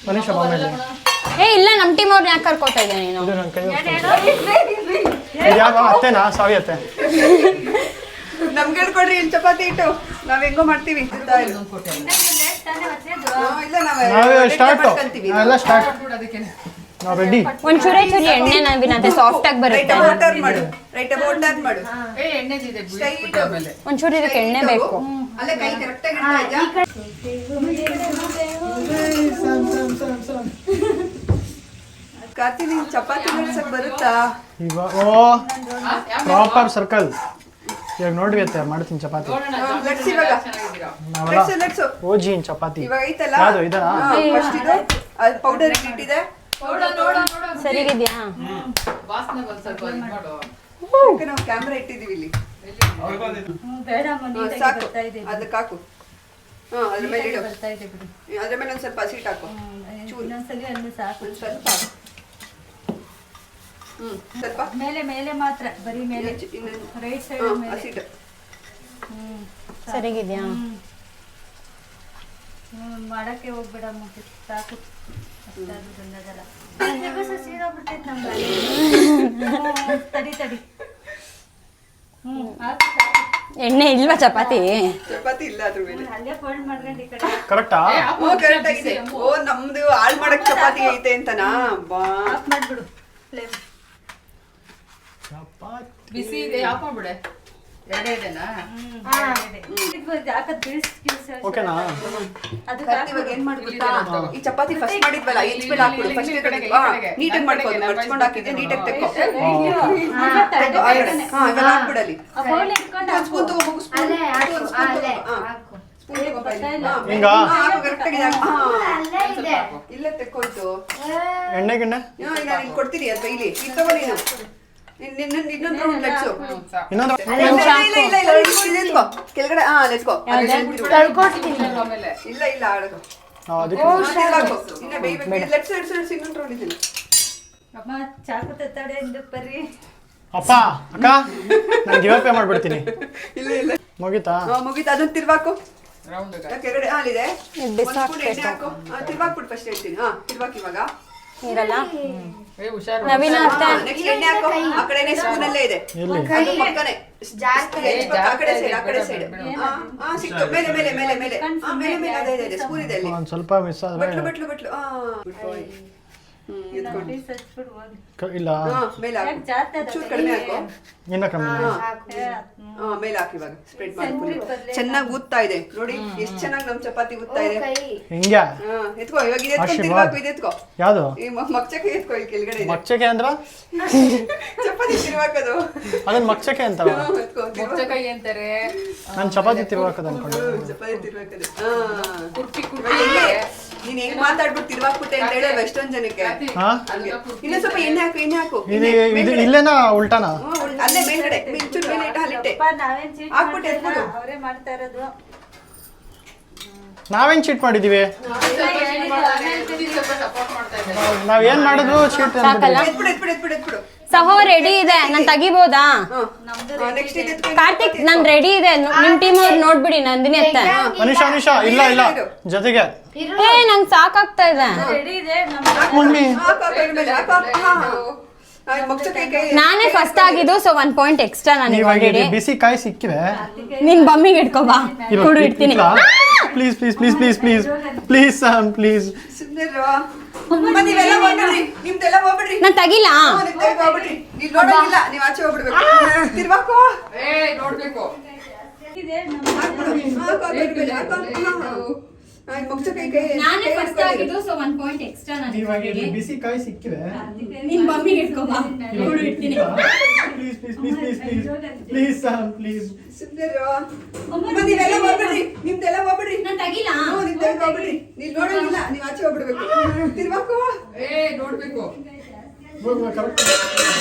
ಒಂದ್ ನಿಮಿಷ ಬಾಮ್ಮ ಇಲ್ಲಿ.
ಇಲ್ಲ ನಮ್ ಟೀಮ್ ಅವ್ರನ್ನ ಯಾಕೆ ಕರ್ಕೋತಾ ಇದ್ದೆ ನೀನು?
ಇದು ನನ್ನ ಕೈ ಇದು ಯಾವ ಅತ್ತೆನಾ? ಸಾವಿ ಅತ್ತೆ.
ನಮ್ಗೆ ಹೇಳ್ಕೊಡ್ರಿ ಇಲ್ಲಿ ಚಪಾತಿ ಇಟ್ಟು ನಾವ್ ಹೆಂಗೋ ಮಾಡ್ತೀವಿ. ಇಲ್ಲ
ನಾವೇ ಸ್ಟಾರ್ಟ್ ಎಲ್ಲ ಸ್ಟಾರ್ಟ್. ನಾವು ರೆಡಿ.
ಒಂಚೂರೇ ಚೂರಿ ಎಣ್ಣೆ ನವೀನತ್ತೆ, ಸಾಫ್ಟ್ ಆಗಿ ಬರುತ್ತೆ.
ರೈಟ್ ಅಬೌಟ್ ಟರ್ನ್ ಮಾಡು.
ಎಣ್ಣೆದಿದೆ
Straight.
ಆಮೇಲೆ
ಒಂಚೂರು ಇದಕ್ಕೆ ಎಣ್ಣೆ ಬೇಕು.
ಅಲ್ಲೇ ಕೈ ಕರೆಕ್ಟ್ ಆಗಿ ಇಡ್ತಾ ಕಾರ್ತಿ ನಿಂಗೆ ಚಪಾತಿ ಲಟ್ಸಕ್ ಬರುತ್ತಾ?
ಇವಾಗ ಓ ಪ್ರಾಪರ್ ಸರ್ಕಲ್. ಇವಾಗ ನೋಡ್ರಿ ಅತ್ತೆ ಮಾಡ್ತೀನಿ ಚಪಾತಿ.
ಲಟ್ಸಿ ಇವಾಗ.
ನಾವೆಲ್ಲ
ಲಟ್ಸು.
ಓಜಿನ್ ಚಪಾತಿ.
ಇವಾಗ ಐತಲ್ಲ.
ಯಾವುದು ಇದಾ?
ಫಸ್ಟ್ ಇದು ಅದು ಪೌಡರ್ ಇಟ್ಟಿದೆ.
ಸರಿಗಿದ್ಯಾ?
ವಾಸನೆ ಬಂದ್ ಸ್ವಲ್ಪ ಇದು ಮಾಡು.
ಅದಕ್ಕೆ ನಾವು ಕ್ಯಾಮ್ರಾ ಇಟ್ಟಿದೀವಿ ಇಲ್ಲಿ. ಸಾಕು ಅದಕ್ಕೆ ಹಾಕು. ಅದ್ರ ಮೇಲೆ ಇಡು. ಅದ್ರ ಮೇಲೆ ಒಂದ್ ಸ್ವಲ್ಪ ಹಸಿಟ್ಟು ಹಾಕು. ಒಂದ್ ಸ್ವಲ್ಪ ಹಾಕು. ಸ್ವಲ್ಪ
ಮೇಲೆ ಮಾತ್ರ ಬರೀ ಮೇಲೆ ರೈಟ್ ಸೈಡ್ ಮೇಲೆ
ಹಸಿಟ್ಟು.
ಸರಿಗಿದ್ಯಾ?
ಮಾಡಕ್ಕೆ ಹೋಗ್ಬೇಡ ಮುಟ್ಟಿ ಸಾಕು. ತಡಿ
ಎಣ್ಣೆ ಇಲ್ವಾ ಚಪಾತಿ?
ಚಪಾತಿ ಇಲ್ಲ ಅದ್ರ ಮೇಲೆ.
ಅಲ್ಲೇ ಫೋಲ್ಡ್ ಮಾಡ್ಕೊಂಡು ಈ ಕಡೆ
ಕರೆಕ್ಟಾ?
ಕರೆಕ್ಟ್ ಆಗಿದೆ. ಓ ನಮ್ದು ಹಾಳ್ ಮಾಡಕ್ ಚಪಾತಿ ಐತೆ ಅಂತನಾ? ಬಾ
ಆಫ್ ಮಾಡ್ಬಿಡು ಫ್ಲೇಮ್. ಬಿಸಿ ಇದೆ, ಆಫ್ ಮಾಡ್ಬಿಡೆ. ಎರಡೇ ಇದೆನಾ?
ಓಕೆನಾ?
ಇವಾಗ ಏನ್ ಮಾಡ್ಬಿಡ್ತಾ? ಈ ಚಪಾತಿ ಫಸ್ಟ್ ಮಾಡಿದ್ವಲ್ಲ ಎಚ್ ಮೇಲೆ ಹಾಕ್ಬಿಡು. ಫಸ್ಟ್ ನೀಟಾಗಿ ಮಾಡ್ಕೊಂಡು ಮಡ್ಚ್ಕೊಂಡು ಹಾಕಿದ್ರೆ ನೀಟಾಗಿ ತೆಕ್ಕೋ. ಇವೆಲ್ಲ ಹಾಕ್ಬಿಡಲಿ. ಒಂದ್ ಸ್ಪೂನ್ ತಗೋ, ಮುಗು ಸ್ಪೂನ್.
ಹಿಂಗ
ಇಲ್ಲ ತೆಕ್ಕೋಯ್ತು.
ಎಣ್ಣೆ ಗಿಣ್ಣೆ
ಈಗ ನೀನ್ ಕೊಡ್ತೀನಿ ಅಲ್ವಾ ಇಲ್ಲಿ ಇಲ್ಲಿ ತಗೋ ನೀನು. ಇನ್ನೊಂದು ರೌಂಡ್ ಲಟ್ಸು.
ಇನ್ನೊಂದು
ಇಲ್ಲ ಕೆಳಗಡೆ ಲೆಟ್ಸ್ಕೋ.
ಆಮೇಲೆ
ಇಲ್ಲ ಆಡೋದು.
ಅದಕ್ಕೆ
ಇನ್ನ ಬೇಯ್ಬೇಕು. ಲಟ್ಸು ಇನ್ನೊಂದು ರೌಂಡ್ ಇದೀನಿ.
ಅಮ್ಮ ಚಾಕು ತತ್ತಾಡೆ ಎಂದು ಬರ್ರಿ.
ಅಪ್ಪ ಅಕ್ಕ ನಾನು ಗಿವ್ ಅಪ್ ಮಾಡ್ಬಿಡ್ತೀನಿ.
ಇಲ್ಲ
ಮುಗೀತಾ?
ಮುಗೀತು. ಅದನ್ನ ತಿರ್ವಾಕು.
ರೌಂಡ್
ಕೆಳಗಡೆ ಹಾಲಿದೆ.
ಬಿಸಾಕ್
ಎಣ್ಣೆ ಹಾಕು. ತಿರ್ವಾಕ್ಬಿಟ್ಟು ಫಸ್ಟ್ ಹೇಳ್ತೀನಿ. ತಿರ್ವಾಕ್ ಇವಾಗ.
ನೀರಲ್ಲ?
ಹುಷಾರು.
ನವೀನ ಅತ್ತೆ
ನೆಕ್ಸ್ಟ್ ಎಣ್ಣೆ ಹಾಕು. ಆ ಕಡೆನೇ ಸ್ಪೂನ್ ಅಲ್ಲೇ ಇದೆ.
ಎಲ್ಲಿ?
ಅದು ಪಕ್ಕನೆ. ಆ ಕಡೆ ಸೈಡ್. ಸಿಕ್ತು. ಮೇಲೆ ಅದೇ ಸ್ಪೂನ್ ಇದೆ ಅಲ್ಲಿ.
ಒಂದು ಸ್ವಲ್ಪ ಮಿಸ್ ಆದ್ರೆ
ಬಟ್ಲು. ಎತ್ಕೊಂಡು
ಇಲ್ಲ
ಮೇಲೆ ಹಾಕು. ಚೂರು ಕಡಿಮೆ ಹಾಕು.
ಇನ್ನ ಕಮ್ಮಿ.
ಮೇಲೆ ಹಾಕಿ ಇವಾಗ ಸ್ಪ್ರೆಡ್ ಮಾಡಿ. ಚೆನ್ನಾಗಿ ಊದ್ತಾ ಇದೆ ನೋಡಿ. ಎಷ್ಟು ಚೆನ್ನಾಗಿ ನಮ್ ಚಪಾತಿ ಊದ್ತಾ ಇದೆ.
ಹಿಂಗೆ
ಎತ್ಕೋ ಇವಾಗ ಇದು ಎತ್ಕೊಂಡು ತಿರ್ವಾಕು. ಇದು ಎತ್ಕೋ.
ಯಾವುದು?
ಈ ಮಚ್ಚಕ್ಕೆ ಎತ್ಕೋ. ಇಲ್ಲಿ ಕೆಳಗಡೆ ಇದೆ
ಮಚ್ಚಕೆ ಅಂದ್ರ
ಚಪಾತಿ ತಿರ್ವಾಕದು.
ಅದನ್ನ ಮಚ್ಚಕೆ ಅಂತಾರ.
ಎತ್ಕೋ.
ಮುಚ್ಚಕಾಯಿ ಅಂತಾರೆ.
ನಾನು ಚಪಾತಿ ತಿರ್ವಾಕದ ಅನ್ಕೊಂಡೆ.
ಚಪಾತಿ ತಿರ್ವಾಕದು.
ಕುರ್ಪಿ
ನೀನ್ ಹೆಂಗ್ ಮಾತಾಡ್ಬಿಟ್ಟು ತಿರ್ವಾಕ್ಬಿಟ್ಟೆ ಅಂತ ಹೇಳಿ ಎಷ್ಟೊಂದ್ ಜನಕ್ಕೆ
ಹಾ
ಹಂಗೆ ಇನ್ನೂ ಸ್ವಲ್ಪ ಎಣ್ಣೆ ಹಾಕು
ಇದು ಇಲ್ಲೇನಾ ಉಲ್ಟಾನಾ?
ಅಲ್ಲೇ ಮೇಲ್ಗಡೆ ಮಿಂಚೂರ್ ಮೇಲೆ ಇಟ್ಟು ಹಾಲಿಟ್ಟೆ ಹಾಕ್ಬಿಟ್ಟೆ ಎತ್ಬಿಡು.
ಅವರೇ ಮಾಡ್ತಾ ಇರೋದು.
ನಾವೇನ್ ಚೀಟ್ ಮಾಡಿದೀವಿ? ನಾವೇನ್ ಮಾಡಿದ್ರು ಚೀಟ್
ಸಾಕಲ್ಲ
ಎತ್ಬಿಡು
ಸಹೋ ರೆಡಿ ಇದೆ, ನಾನ್ ತೆಗಿಬೋದಾ?
ನೆಕ್ಸ್ಟ್ ಇದೆ
ಕಾರ್ತಿಕ್ ನಾನ್ ರೆಡಿ ಇದೆ, ನಿಮ್ ಟೀಮ್ ಅವ್ರು ನೋಡ್ಬಿಡಿ ನಂದಿನಿ ಅತ್ತ.
ಅನಿಶಾ ಇಲ್ಲ ಜೊತೆಗೆ
ಏ ನಂಗ್ ಸಾಕಾಗ್ತಾ ಇದೆ.
ರೆಡಿ ಇದೆ
ಮಮ್ಮಿ.
ನಾನೇ ಫಸ್ಟ್ ಆಗಿದ್ದು, ಸೊ 1 ಪಾಯಿಂಟ್ ಎಕ್ಸ್ಟ್ರಾ ನನಗೆ
ಇವಾಗ
ಆಲ್ರೆಡಿ.
ಬಿಸಿ ಕಾಯಿ ಸಿಕ್ಕಿವೆ.
ನಿನ್ ಬಮ್ಮಿಗೆ ಇಟ್ಕೋ ಬಾ, ಕೊಡು ಇಡ್ತೀನಿ.
Please please please please please please please.
ನೀವೆಲ್ಲ ಹೋಗ್ಬಿಡ್ರಿ, ನಿಮ್ದೆಲ್ಲ ಹೋಗ್ಬಿಡ್ರಿ.
ನಾನ್ ತಗಿಲ್ಲ.
ಹೋಗ್ಬಿಡ್ರಿ, ನೀವ್ ನೋಡಂಗಿಲ್ಲ, ನೀವ್ ಆಚೆ ಹೋಗ್ಬಿಡ್ಬೇಕು. ತಿರ್ವಾಕೋ ನೋಡ್ಬೇಕು.
ನಾನೇ ಫಸ್ಟ್ ಆಗಿದ್ದು, ಸೊ 1 ಪಾಯಿಂಟ್ ಎಕ್ಸ್ಟ್ರಾ ನನಗೆ ಆಲ್ರೆಡಿ.
ಬಿಸಿ ಕಾಯಿ ಸಿಕ್ಕಿವೆ.
ನಿನ್ ಬಮ್ಮಿಗೆ ಇಟ್ಕೋ ಬಾ, ಕೊಡು ಇಡ್ತೀನಿ.
Please please please please please please
ನೀವೆಲ್ಲ ಹೋಗ್ಬಿಡ್ರಿ, ನಿಮ್ದೆಲ್ಲ ಹೋಗ್ಬಿಡ್ರಿ.
ನಾನ್ ತಗಿಲ್ಲ.
ನಿಮ್ದೆಲ್ಲ ಹೋಗ್ಬಿಡ್ರಿ, ನೀವ್ ನೋಡಂಗಿಲ್ಲ, ನೀವ್ ಆಚೆ ಹೋಗ್ಬಿಡ್ಬೇಕು. ತಿರ್ವಾಕೋ ನೋಡ್ಬೇಕು.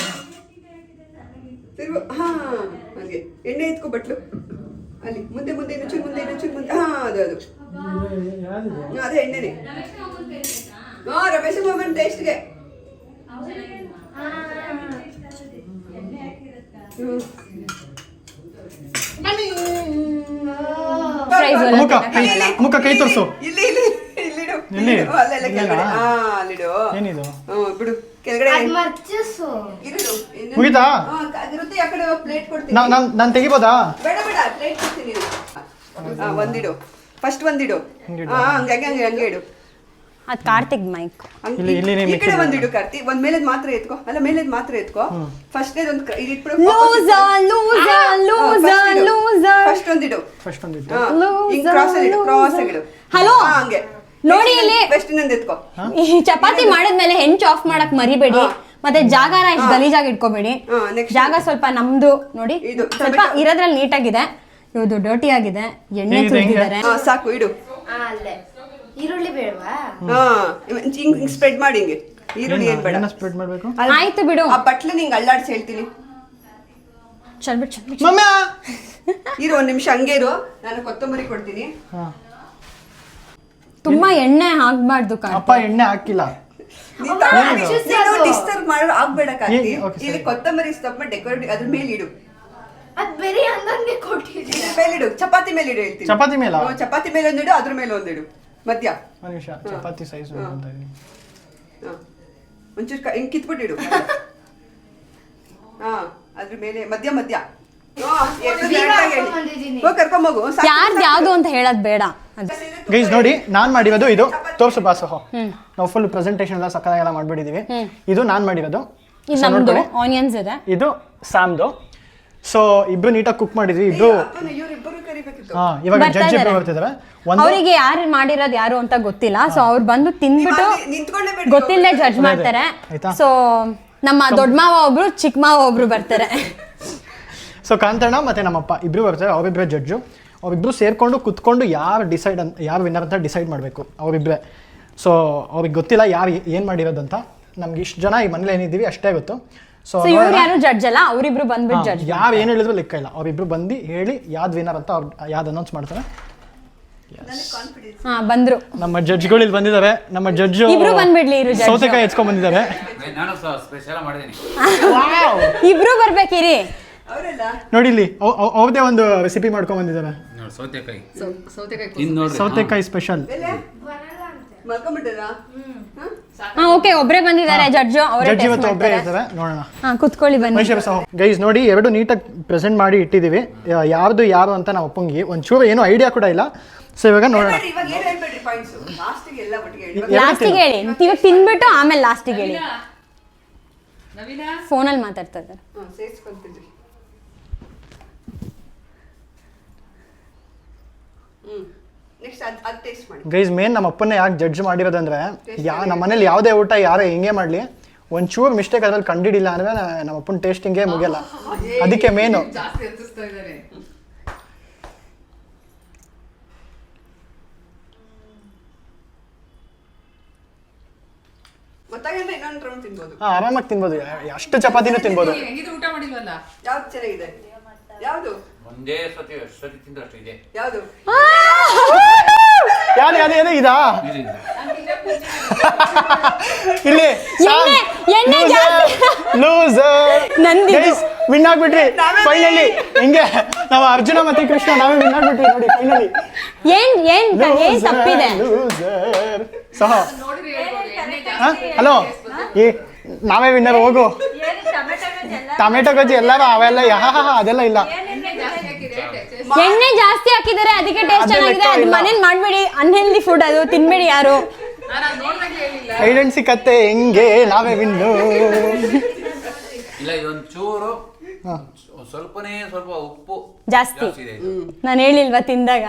ಹಾ ಹಂಗೆ ಎಣ್ಣೆ ಎತ್ಕೊ ಬಟ್ಲು ಅಲ್ಲಿ ಮುಂದೆ ಇನ್ನೊಂಚೂರು ಮುಂದೆ ಹಾ ಅದು ಅದೇ ಎಣ್ಣೆನೆ. ಹಾ ರಮೇಶ್ ಮೊಮ್ಮನ್ ಟೇಸ್ಟ್ಗೆ
ಮುಖ ಕೈ ತೋರ್ಸು.
ಇಲ್ಲಿಡು ಅಲ್ಲೆಲ್ಲ ಕೆಳಗಡೆ. ಹಾ ಅಲ್ಲಿಡು.
ಏನಿದು?
ಬಿಡು ಕೆಳಗಡೆ
ಮುಗಿತಾ?
ಇರುತ್ತೆ. ಆ ಕಡೆ ಪ್ಲೇಟ್ ಕೊಡ್ತೀನಿ.
ನಾನು ತೆಗಿಬೋದಾ?
ಬೇಡ ಪ್ಲೇಟ್ ಕೊಡ್ತೀನಿ. ಒಂದಿಡು, ಫಸ್ಟ್ ಒಂದಿಡು. ಹಾ ಹಂಗೆ ಇಡು.
ಅದ್ ಕಾರ್ತಿಕ್ ಮೈಕ್.
ಈ ಕಡೆ ಒಂದಿಡು ಕಾರ್ತಿ. ಒಂದ್ ಮೇಲೆದ್ ಮಾತ್ರ ಎತ್ಕೋ. ಅಲ್ಲ ಮೇಲೆದ್ ಮಾತ್ರ ಎತ್ಕೋ. ಫಸ್ಟ್ ಒಂದು ಇಟ್ಬಿಡು. ಫಸ್ಟ್ ಒಂದಿಡು. ಹಿಂಗ್ ಕ್ರಾಸ್ ಆಗಿಡು.
ಹಲೋ
ಹಂಗೆ
ನೋಡಿ ಇಲ್ಲಿ.
ಫಸ್ಟ್ ಇನ್ನೊಂದು ಎತ್ಕೋ.
ಈ ಚಪಾತಿ ಮಾಡಿದ್ಮೇಲೆ ಹೆಂಚು ಆಫ್ ಮಾಡಕ್ ಮರಿಬೇಡಿ. ಮತ್ತೆ ಜಾಗನ ಇಷ್ಟು ಗಲೀಜಾಗಿ ಇಟ್ಕೋಬೇಡಿ. ಜಾಗ ಸ್ವಲ್ಪ ನಮ್ದು ನೋಡಿ, ಸ್ವಲ್ಪ ಇರೋದ್ರಲ್ಲಿ ನೀಟಾಗಿದೆ. ಇದು ಡರ್ಟಿ ಆಗಿದೆ, ಎಣ್ಣೆ ತುಳಿದಿದ್ದಾರೆ.
ಸಾಕು ಇಡು.
ಈರುಳ್ಳಿ ಬೇಡವಾ?
ಹಿಂಗ್ ಸ್ಪ್ರೆಡ್ ಮಾಡಿ ಹಿಂಗೆ. ಈರುಳ್ಳಿ ಏನ್ ಬೇಡ.
ಸ್ಪ್ರೆಡ್ ಮಾಡ್ಬೇಕು.
ಆಯ್ತು ಬಿಡು.
ಆ ಬಟ್ಲು ನಿಂಗೆ ಅಲ್ಲಾಡ್ಸಿ ಹೇಳ್ತೀನಿ.
ಚಲ್ಬಿಟ್
ಇರು ಒಂದ್ ನಿಮಿಷ ಹಂಗೆ ಇರು. ನಾನು ಕೊತ್ತಂಬರಿ ಕೊಡ್ತೀನಿ.
ತುಂಬಾ ಎಣ್ಣೆ ಹಾಕ್ಬಾರ್ದು.
ಅಪ್ಪ ಎಣ್ಣೆ ಹಾಕಿಲ್ಲ.
ಡಿಸ್ಟರ್ಬ್ ಮಾಡೋರು ಆಗ್ಬೇಡ ಕಾರ್ತಿ. ಇಲ್ಲಿ ಕೊತ್ತಂಬರಿ ಸ್ವಲ್ಪ ಡೆಕೋರೇಟಿವ್ ಅದ್ರ ಮೇಲೆ ಇಡು.
ಅದ್ ಬೇರೆ ಅಂದಂಗೆ ಕೊಟ್ಟಿದ್ದೀನಿ.
ಮೇಲಿಡು, ಚಪಾತಿ ಮೇಲೆ ಇಡು ಹೇಳ್ತೀನಿ.
ಚಪಾತಿ ಮೇಲೆ?
ಚಪಾತಿ ಮೇಲೆ ಒಂದಿಡು, ಅದ್ರ ಮೇಲೆ ಒಂದಿಡು. ಮಧ್ಯ
ನಿಮಿಷ ಚಪಾತಿ ಸೈಜ್ ಅಂತ ಇದೀನಿ.
ಒಂಚೂರು ಹಿಂಗ್ ಕಿತ್ಬಿಟ್ಟಿಡು. ಹಾ ಅದ್ರ ಮೇಲೆ ಮಧ್ಯ ಕರ್ಕೊಂಬೋಗು.
ಯಾವ್ದು ಅಂತ ಹೇಳೋದ್ ಬೇಡ.
ಗೈಸ್ ನೋಡಿ, ನಾನ್ ಮಾಡಿರೋದು ಇದು. ತೋರ್ಸು ಬಾಸು. ನಾವು ಫುಲ್ ಪ್ರೆಸೆಂಟೇಷನ್ ಎಲ್ಲ ಸಕ್ಕತ್ತಾಗೆಲ್ಲ ಮಾಡ್ಬಿಟ್ಟಿದೀವಿ. ಇದು ನಾನ್ ಮಾಡಿರೋದು.
ನಮ್ದು ಆನಿಯನ್ಸ್ ಇದೆ.
ಇದು ಸ್ಯಾಮ್ದು. ಸೊ ಇಬ್ರು ನೀಟಾಗಿ ಕುಕ್ ಮಾಡಿದ್ವಿ. ಇಬ್ರು ಇವಾಗ ಜಡ್ಜ್ ಇಬ್ರು ಬರ್ತಿದಾರೆ.
ಅವರಿಗೆ ಯಾರು ಮಾಡಿರೋದು ಯಾರು ಅಂತ ಗೊತ್ತಿಲ್ಲ. ಸೊ ಅವ್ರು ಬಂದು ತಿಂದ್ಬಿಟ್ಟು ಗೊತ್ತಿಲ್ಲದೆ ಜಡ್ಜ್ ಮಾಡ್ತಾರೆ. ಸೊ ನಮ್ಮ ದೊಡ್ಡ ಮಾವ ಒಬ್ರು, ಚಿಕ್ಕ ಮಾವ ಒಬ್ರು ಬರ್ತಾರೆ.
ಸೊ ಕಾಂತಣ್ಣ ಮತ್ತೆ ನಮ್ಮಪ್ಪ ಇಬ್ರು ಬರ್ತಾರೆ. ಅವರಿಬ್ಬರೇ ಜಡ್ಜು. ಅವರಿಬ್ರು ಸೇರ್ಕೊಂಡು ಕುತ್ಕೊಂಡು ಯಾರು ವಿನ್ನರ್ ಅಂತ ಡಿಸೈಡ್ ಮಾಡಬೇಕು ಅವರಿಬ್ಬರೇ. ಸೊ ಅವ್ರಿಗೆ ಗೊತ್ತಿಲ್ಲ ಯಾರು ಏನು ಮಾಡಿರೋದಂತ. ನಮ್ಗೆ ಇಷ್ಟು ಜನ ಈ ಮನೇಲಿ ಏನಿದ್ದೀವಿ ಅಷ್ಟೇ ಗೊತ್ತು. ಸೊ
ಇವ್ರು ಯಾರು ಜಡ್ಜ್ ಅಲ್ಲ, ಅವರಿಬ್ರು ಬಂದ್ಬಿಟ್ಟು ಜಡ್ಜ್.
ಯಾರು ಏನು ಹೇಳಿದ್ರು ಲೆಕ್ಕ ಇಲ್ಲ. ಅವರಿಬ್ರು ಬಂದು ಹೇಳಿ ಯಾವ್ದು ವಿನ್ನರ್ ಅಂತ ಅವ್ರು ಯಾವ್ದು ಅನೌನ್ಸ್ ಮಾಡ್ತಾರೆ.
ಬಂದ್ರು
ನಮ್ಮ ಜಡ್ಜ್ಗಳು ಇಲ್ಲಿ ಬಂದಿದ್ದಾರೆ. ನಮ್ಮ ಜಡ್ಜು
ಇಬ್ರು ಬಂದ್ಬಿಡ್ಲಿ.
ಸೌತೆಕಾಯಿ ಎತ್ಕೊಂಡ್ ಬಂದಿದ್ದಾರೆ.
ಇಬ್ರು ಬರ್ಬೇಕಿರಿ.
ನೋಡಿ ಇಲ್ಲಿ ಅವ್ರದೇ ಒಂದು ರೆಸಿಪಿ ಮಾಡ್ಕೊಂಡ್ ಬಂದಿದ್ದಾರೆ. ಸೌತೆಕಾಯಿ ಸ್ಪೆಷಲ್.
ಓಕೆ, ಒಬ್ರೇ ಬಂದಿದ್ದಾರೆ ಜಡ್ಜ್.
ಜಡ್ಜ್ ಇವತ್ತು ಒಬ್ಬರೇ ಇರ್ತಾರೆ. ನೋಡೋಣ.
ಕುತ್ಕೊಳ್ಳಿ ಬನ್ನಿ.
ಗೈಸ್ ನೋಡಿ, ಎರಡು ನೀಟಾಗಿ ಪ್ರೆಸೆಂಟ್ ಮಾಡಿ ಇಟ್ಟಿದ್ದೀವಿ. ಯಾರು ಅಂತ ನಾವು ಒಪ್ಪಂಗಿ ಒಂಚೂರು ಏನು ಐಡಿಯಾ ಕೂಡ ಇಲ್ಲ. ಸೊ ಇವಾಗ ನೋಡೋಣ.
ಲಾಸ್ಟಿಗೆ ಹೇಳಿ. ಇವಾಗ ತಿನ್ಬಿಟ್ಟು ಆಮೇಲೆ ಲಾಸ್ಟಿಗೆ ಹೇಳಿ. ಫೋನಲ್ಲಿ ಮಾತಾಡ್ತಾ ಇದ್ದಾರೆ.
ಗೈಸ್ ಮೇನ್ ನಮ್ಮ ಅಪ್ಪನೇ ಯಾಕೆ ಜಡ್ಜ್ ಮಾಡಿರೋದಂದ್ರೆ, ನಮ್ಮ ಮನೇಲಿ ಯಾವುದೇ ಊಟ ಯಾರೇ ಹಿಂಗೆ ಮಾಡಲಿ, ಒಂಚೂರು ಮಿಸ್ಟೇಕ್ ಅದ್ರಲ್ಲಿ ಕಂಡಿಡಿಲ್ಲ ಅಂದ್ರೆ ನಮ್ಮ ಅಪ್ಪನ ಟೇಸ್ಟಿಂಗೇ ಮುಗಿಯಲ್ಲ. ಅದಕ್ಕೆ ಮೇನು.
ಗೊತ್ತಾಗಂದ್ರೆ ಇನ್ನೊಂದು ರೌಂಡ್ ತಿನ್ಬೋದು.
ಆರಾಮಾಗಿ ತಿನ್ಬೋದು, ಅಷ್ಟು ಚಪಾತಿನೂ ತಿನ್ಬೋದು.
ಹೆಂಗಿದ್ರು ಊಟ ಮಾಡಿಲ್ವಲ್ಲ.
ಯಾವ್ದು ಚೆನ್ನಾಗಿದೆ? ಯಾವ್ದು
ಒಂದೇ ಸತಿ ತಿಂದ್ರೆ ಅಷ್ಟು ಇದೆ.
ಯಾವ್ದು?
ಯಾರು ಇದಾ ಇಲ್ಲಿ ವಿನ್ ಆಗ್ಬಿಟ್ರಿ ಫೈನಲಿ. ಹಿಂಗೆ ನಾವು ಅರ್ಜುನ ಮತ್ತೆ ಕೃಷ್ಣ ನಾವೇ ವಿನ್ ಆಗ್ಬಿಟ್ರಿ ನೋಡಿ ಫೈನಲಿ.
ಏನ್ ತಪ್ಪಿದೆ?
ಸಹ ಹಲೋ, ನಾವೇ ವಿನ್ನರ್. ಹೋಗು, ಟೊಮೆಟೊ ಗೊಜ್ಜು ಎಲ್ಲಾರು ಅವೆಲ್ಲ ಅದೆಲ್ಲ ಇಲ್ಲ.
ಎಣ್ಣೆ ಜಾಸ್ತಿ ಹಾಕಿದ್ದಾರೆ, ಅದಕ್ಕೆ ಟೇಸ್ಟ್ ಚೆನ್ನಾಗಿದೆ. ಅದು ಮನೇಲಿ ಮಾಡ್ಬೇಡಿ, ಅನ್ಹೆಲ್ದಿ ಫುಡ್ ಅದು, ತಿನ್ಬೇಡಿ ಯಾರು.
ಹೈಡ್ ಅಂಡ್ ಸೀಕ್ ಕತ್ತೆ ಹೆಂಗೆ, ನಾವೇ ವಿನ್ನು.
ಇಲ್ಲ ಇದೊಂದು ಚೂರು ಸ್ವಲ್ಪ ಉಪ್ಪು
ಜಾಸ್ತಿ ನಾನು ಹೇಳಿಲ್ವಾ ತಿಂದಾಗ.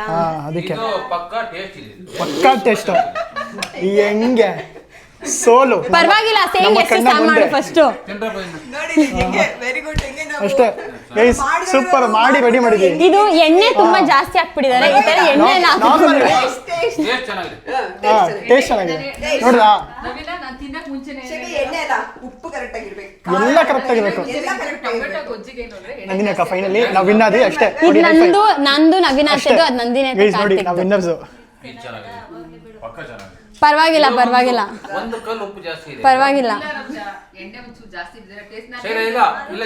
ಅದಕ್ಕೆ
ಪಕ್ಕಾ ಟೇಸ್ಟ್ ಇದೆ,
ಪಕ್ಕಾ ಟೇಸ್ಟ್. ಹೆಂಗೆ ಸೋಲು
ಪರವಾಗಿಲ್ಲ, ಸೇಮ್ ಎಷ್ಟು ಮಾಡು ಫಸ್ಟ್.
ನೋಡಿ ಹೆಂಗೆ ವೆರಿ ಗುಡ್. ಹೆಂಗೆ ನಾವು
ಅಷ್ಟೇ ಗೈಸ್, ಸೂಪರ್ ಮಾಡಿ ರೆಡಿ ಮಾಡಿದೀವಿ.
ಇದು ಎಣ್ಣೆ ತುಂಬಾ ಜಾಸ್ತಿ ಹಾಕ್ಬಿಟ್ಟಿದ್ದಾರೆ. ಈ ತರ ಎಣ್ಣೆ
ಟೇಸ್ಟ್ ಚೆನ್ನಾಗಿದೆ.
ಟೇಸ್ಟ್ ಚೆನ್ನಾಗಿದೆ ನೋಡ್ದಾ?
ನವೀನ ನಾನು ತಿನ್ನಕ್ ಮುಂಚೆನೆ
ಎಣ್ಣೆ ಅಲ್ಲ, ಉಪ್ಪು ಕರೆಕ್ಟ್ ಆಗಿರ್ಬೇಕು,
ಎಲ್ಲ ಕರೆಕ್ಟ್ ಆಗಿರ್ಬೇಕು.
ಎಲ್ಲ ಕರೆಕ್ಟ್
ಟೊಮೆಟೊ
ಆಗಿರ್ಬೇಕು.
ಗೊಜ್ಜಿಗೆ ಏನು ಅಂದ್ರೆ
ನಂದಿನಕ್ಕ ಫೈನಲಿ ನಾವು ವಿನ್ ಆದ್ವಿ ಅಷ್ಟೇ.
ಇದು ನಂದು ನವೀನ ಆಗ್ತದೆ, ಅದು ನಂದಿನೇ.
ಗೈಸ್ ನೋಡಿ ನಾವು ವಿನ್ನರ್ಸ್.
ಇದು ಚೆನ್ನಾಗಿದೆ, ಪಕ್ಕಾ ಚೆನ್ನಾಗಿದೆ.
ಪರವಾಗಿಲ್ಲ
ಒಂದು ಕಲ್ಲು ಉಪ್ಪು ಜಾಸ್ತಿ ಇದೆ.
ಪರವಾಗಿಲ್ಲ.
ಎಣ್ಣೆ ಒಂಚೂರು ಜಾಸ್ತಿ ಇದ್ರೆ ಟೇಸ್ಟ್
ಶೈಲ ಇಲ್ಲ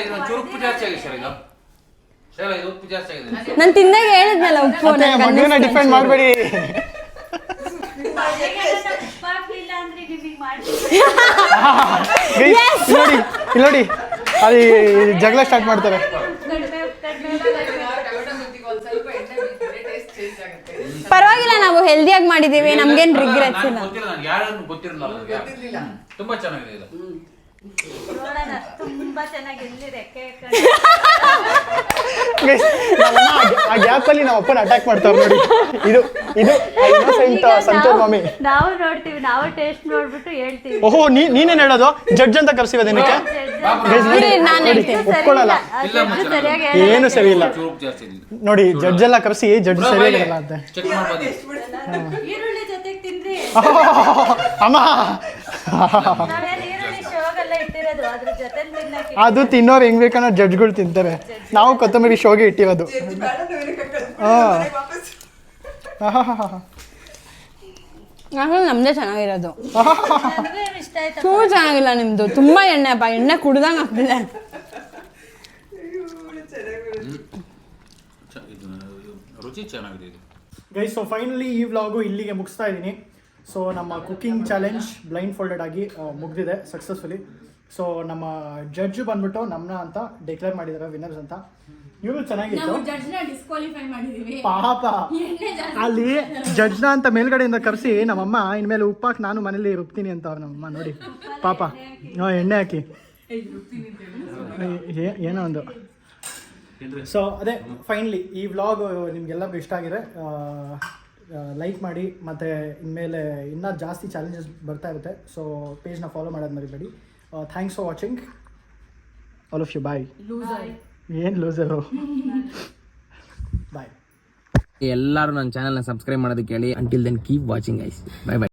ಇದೊಂದು ಚೂರು ಉಪ್ಪು ಜಾಸ್ತಿ ಆಗಿದೆ. ಶೈಲ ಇದು ಉಪ್ಪು ಜಾಸ್ತಿ ಆಗಿದೆ.
ನಾನು ತಿಂದಾಗ ಹೇಳಿದ್ನಲ್ಲ ಉಪ್ಪು.
ಮಗುನ ಡಿಫೆಂಡ್ ಮಾಡಬೇಡಿ. ನೋಡಿ ಅಲ್ಲಿ ಜಗಳ ಸ್ಟಾರ್ಟ್ ಮಾಡ್ತಾರೆ.
ಪರವಾಗಿಲ್ಲ, ನಾವು ಹೆಲ್ದಿಯಾಗಿ ಮಾಡಿದೀವಿ, ನಮ್ಗೇನ್ ರಿಗ್ರೆಟ್ಸ್ ಇಲ್ಲ.
ಗೊತ್ತಿರಲಿಲ್ಲ, ತುಂಬಾ ಚೆನ್ನಾಗಿದೆ ಇದು.
ತುಂಬಾ ಚೆನ್ನಾಗಿ ಎಲ್ಲಿದೆ
ಆ ಗ್ಯಾಪ್ ಅಲ್ಲಿ ನಮ್ಮ ಅಪ್ಪನ ಅಟ್ಯಾಕ್ ಮಾಡ್ತಾರೆ ನೋಡಿ. ಇದು ಇನ್ನೋಸೆಂಟ್ ಸಂತೂರ್ ಮಾಮಿ.
ನಾವು ನೋಡ್ತೀವಿ, ನಾವು ಟೇಸ್ಟ್ ನೋಡ್ಬಿಟ್ಟು ಹೇಳ್ತೀವಿ.
ಓಹೋ, ನೀನೇನ್ ಹೇಳೋದು? ಜಡ್ಜ್ ಅಂತ ಕರ್ಸಿವ ದಿನಕ್ಕೆ ಒಪ್ಕೊಳ್ಳಲ್ಲ, ಏನು ಸರಿ ಇಲ್ಲ ನೋಡಿ. ಜಡ್ಜ್ ಎಲ್ಲ ಕರ್ಸಿ ಜಡ್ಜ್ ಸರಿಯಾಗಿರಲ್ಲ ಅಂತ.
ಈರುಳ್ಳಿ ಜೊತೆಗೆ ತಿನ್ರಿ.
ಅಮ್ಮ ಅದು ತಿನ್ನೋರು ಹೆಂಗ್ ಬೇಕನ್ನೋ ಜಡ್ಜ್ಗಳು ತಿಂತಾರೆ. ನಾವು ಕೊತ್ತಂಬರಿ ಶೋಗೆ ಇಟ್ಟಿರೋದು.
ನಮ್ದೇ ಚೆನ್ನಾಗಿರೋದು, ಚೂರು ಚೆನ್ನಾಗಿಲ್ಲ ನಿಮ್ದು. ತುಂಬಾ ಎಣ್ಣೆ ಕುಡ್ದಂಗ್ ಆಗ್ತಿದೆ.
ರುಚಿ ಚೆನ್ನಾಗಿದೆ
ಗೈಸ್. ಸೊ ಫೈನಲಿ ಈ ವ್ಲಾಗು ಇಲ್ಲಿಗೆ ಮುಗಿಸ್ತಾ ಇದ್ದೀನಿ. ಸೊ ನಮ್ಮ ಕುಕಿಂಗ್ ಚಾಲೆಂಜ್ ಬ್ಲೈಂಡ್ ಫೋಲ್ಡೆಡ್ ಆಗಿ ಮುಗ್ದಿದೆ ಸಕ್ಸಸ್ಫುಲಿ. ಸೊ ನಮ್ಮ ಜಡ್ಜ್ ಬಂದ್ಬಿಟ್ಟು ನಮ್ಮನ್ನ ಅಂತ ಡಿಕ್ಲೇರ್ ಮಾಡಿದ್ದಾರೆ ವಿನ್ನರ್ಸ್ ಅಂತ. ಇವರು ಚೆನ್ನಾಗಿತ್ತು ಪಾಪ. ಅಲ್ಲಿ ಜಡ್ಜ್ನ ಅಂತ ಮೇಲ್ಗಡೆಯಿಂದ ಕರೆಸಿ ನಮ್ಮಮ್ಮ ಇನ್ಮೇಲೆ ಉಪ್ಪಾಕಿ ನಾನು ಮನೇಲಿ ರುಬ್ತೀನಿ ಅಂತ ಅವ್ರು ನಮ್ಮಮ್ಮ ನೋಡಿ ಪಾಪ. ಎಣ್ಣೆ ಹಾಕಿ ಏನೋ ಒಂದು. ಸೊ ಅದೇ ಫೈನಲಿ ಈ ವ್ಲಾಗ್ ನಿಮ್ಗೆಲ್ಲರಿಗೂ ಇಷ್ಟ ಆಗಿದೆ. ಲೈಕ್ ಮಾಡಿ, ಮತ್ತು ಇನ್ಮೇಲೆ ಇನ್ನೂ ಜಾಸ್ತಿ ಚಾಲೆಂಜಸ್ ಬರ್ತಾ ಇರುತ್ತೆ. ಸೊ ಪೇಜ್ನ ಫಾಲೋ ಮಾಡೋದು ಮರಿಬೇಡಿ. Thanks for watching all of you. Bye. ಏನು ಲೂಸರು? ಬಾಯ್.
ಎಲ್ಲರೂ ನನ್ನ ಚಾನಲ್ನ ಸಬ್ಸ್ಕ್ರೈಬ್ ಮಾಡೋದಕ್ಕೆ ಹೇಳಿ. Until then keep watching guys. Bye by.